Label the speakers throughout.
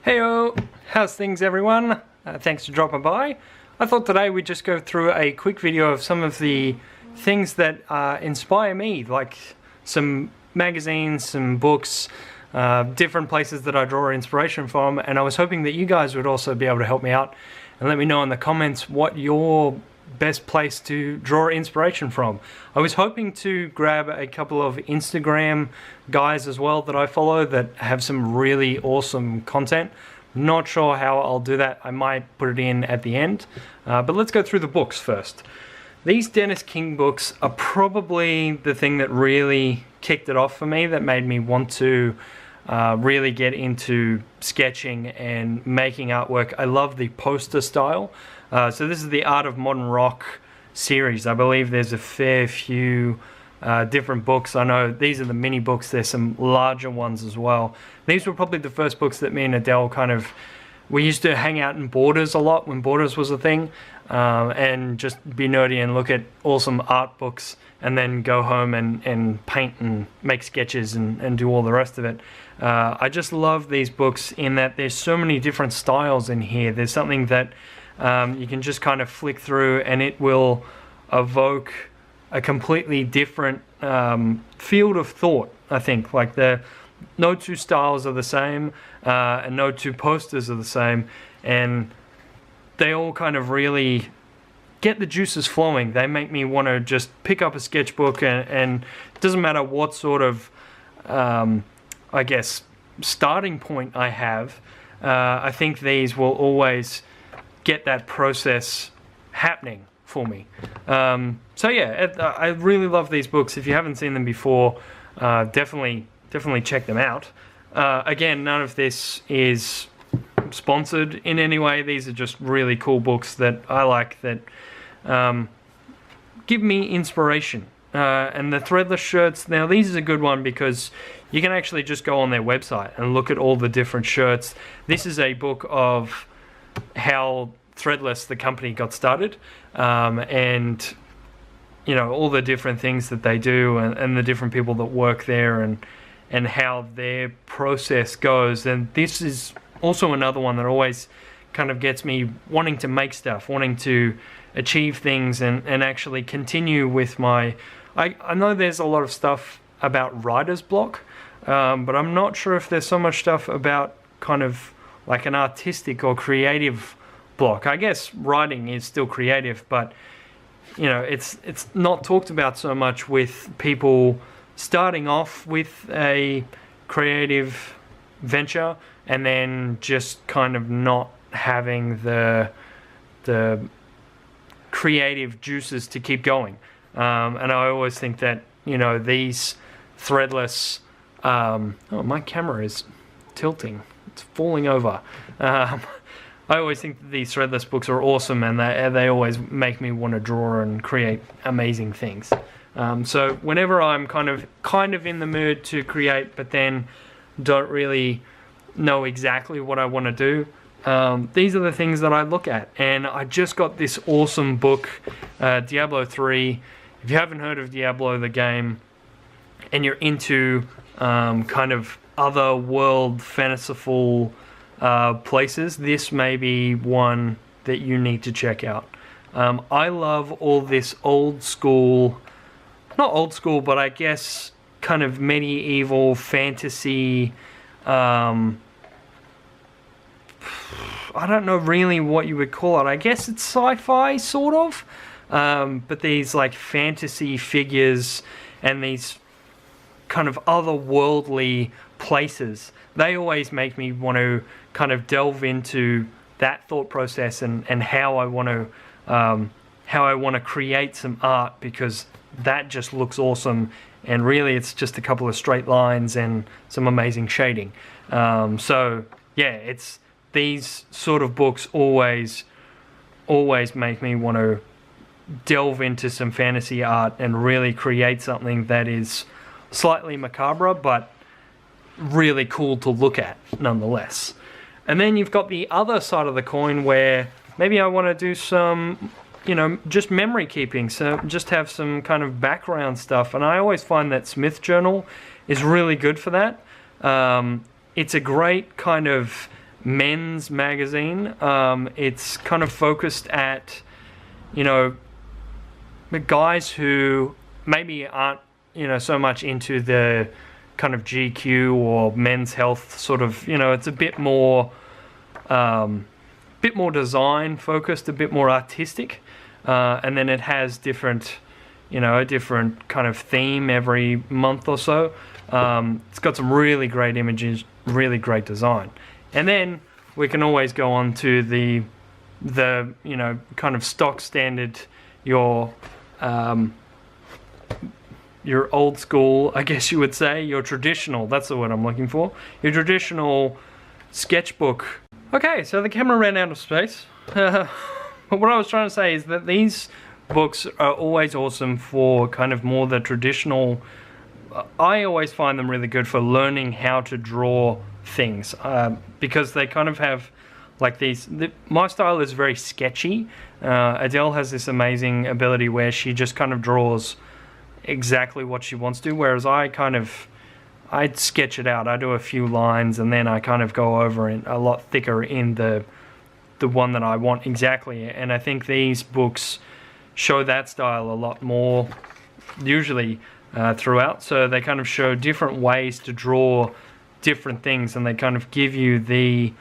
Speaker 1: Heyo, how's things everyone? Thanks for dropping by. I thought today we'd just go through a quick video of some of the things that inspire me, like some magazines, some books, different places that I draw inspiration from, and I was hoping that you guys would also be able to help me out and let me know in the comments what your best place to draw inspiration from. I was hoping to grab a couple of Instagram guys as well that I follow that have some really awesome content. Not sure how I'll do that. I might put it in at the end, but let's go through the books first. These Dennis King books are probably the thing that really kicked it off for me, that made me want to really get into sketching and making artwork. I love the poster style. So this is the Art of Modern Rock series. I believe there's a fair few different books. I know these are the mini books. There's some larger ones as well. These were probably the first books that me and Adele we used to hang out in Borders a lot when Borders was a thing, and just be nerdy and look at awesome art books and then go home and paint and make sketches and do all the rest of it. I just love these books in that there's so many different styles in here. There's something that you can just kind of flick through and it will evoke a completely different field of thought, I think. Like no two styles are the same, and no two posters are the same, and they all kind of really get the juices flowing. They make me want to just pick up a sketchbook and it doesn't matter what sort of, I guess, starting point I have. I think these will always get that process happening for me. So yeah, I really love these books. If you haven't seen them before, definitely check them out. Again, none of this is sponsored in any way. These are just really cool books that I like, that give me inspiration. And the threadless shirts, now these is a good one because you can actually just go on their website and look at all the different shirts. This is a book of how Threadless, the company, got started, and you know, all the different things that they do, and the different people that work there, and how their process goes. And this is also another one that always kind of gets me wanting to make stuff, wanting to achieve things, and actually continue with my... I know there's a lot of stuff about writer's block, but I'm not sure if there's so much stuff about kind of like an artistic or creative block. I guess writing is still creative, but you know, it's not talked about so much with people starting off with a creative venture and then just kind of not having the creative juices to keep going. And I always think that, you know, these threadless... oh, my camera is tilting. It's falling over. I always think that these threadless books are awesome, and they always make me want to draw and create amazing things. So whenever I'm kind of in the mood to create, but then don't really know exactly what I want to do, these are the things that I look at. And I just got this awesome book, Diablo 3. If you haven't heard of Diablo the game, and you're into kind of other world fanciful places, this may be one that you need to check out. I love all this old school, not old school, but I guess kind of medieval fantasy, I don't know really what you would call it. I guess it's sci-fi, sort of, but these like fantasy figures and these kind of otherworldly places, they always make me want to kind of delve into that thought process and how I want to create some art, because that just looks awesome, and really it's just a couple of straight lines and some amazing shading. So yeah, it's these sort of books always make me want to delve into some fantasy art and really create something that is slightly macabre but really cool to look at nonetheless. And then you've got the other side of the coin where maybe I want to do some, you know, just memory keeping, so just have some kind of background stuff. And I always find that Smith Journal is really good for that. It's a great kind of men's magazine. It's kind of focused at, you know, the guys who maybe aren't, you know, so much into the kind of GQ or men's health sort of, you know, it's a bit more design focused, a bit more artistic, and then it has different, you know, a different kind of theme every month or so. It's got some really great images, really great design, and then we can always go on to the you know, kind of stock standard, your old school, I guess you would say, your traditional, that's the word I'm looking for, your traditional sketchbook. Okay, so the camera ran out of space. But what I was trying to say is that these books are always awesome for kind of more the traditional. I always find them really good for learning how to draw things, because they kind of have like these. My style is very sketchy. Adele has this amazing ability where she just kind of draws exactly what she wants to, whereas I'd sketch it out. I do a few lines and then I kind of go over it a lot thicker in the one that I want exactly. And I think these books show that style a lot more usually throughout. So they kind of show different ways to draw different things, and they kind of give you the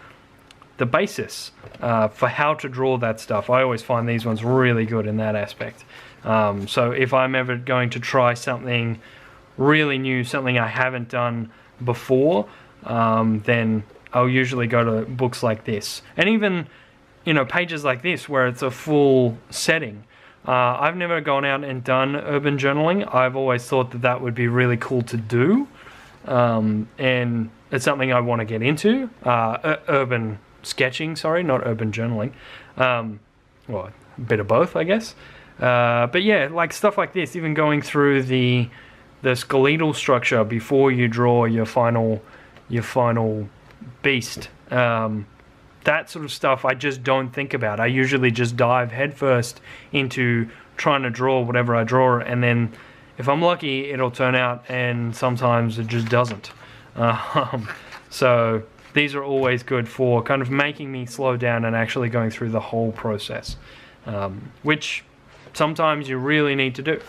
Speaker 1: basis for how to draw that stuff. I always find these ones really good in that aspect. So if I'm ever going to try something really new, something I haven't done before, then I'll usually go to books like this. And even, you know, pages like this where it's a full setting. I've never gone out and done urban journaling. I've always thought that that would be really cool to do. And it's something I want to get into. Urban sketching, sorry, not urban journaling. Well, a bit of both, I guess. But yeah, like stuff like this, even going through the skeletal structure before you draw your final beast. That sort of stuff I just don't think about. I usually just dive headfirst into trying to draw whatever I draw, and then if I'm lucky, it'll turn out, and sometimes it just doesn't. So these are always good for kind of making me slow down and actually going through the whole process, which sometimes you really need to do.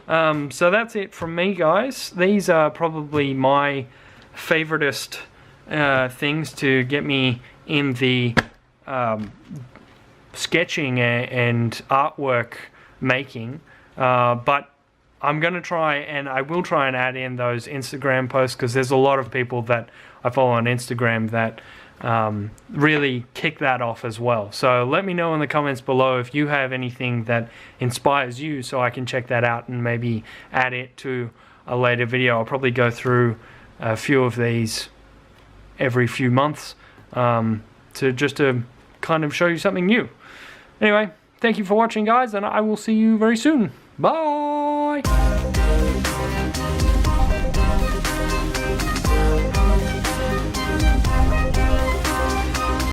Speaker 1: So that's it from me, guys. These are probably my favoritist things to get me in the sketching and artwork making, but I'm going to try, and I will try and add in those Instagram posts, because there's a lot of people that I follow on Instagram that really kick that off as well. So let me know in the comments below if you have anything that inspires you, so I can check that out and maybe add it to a later video. I'll probably go through a few of these every few months to kind of show you something new. Anyway, thank you for watching, guys, and I will see you very soon. Bye!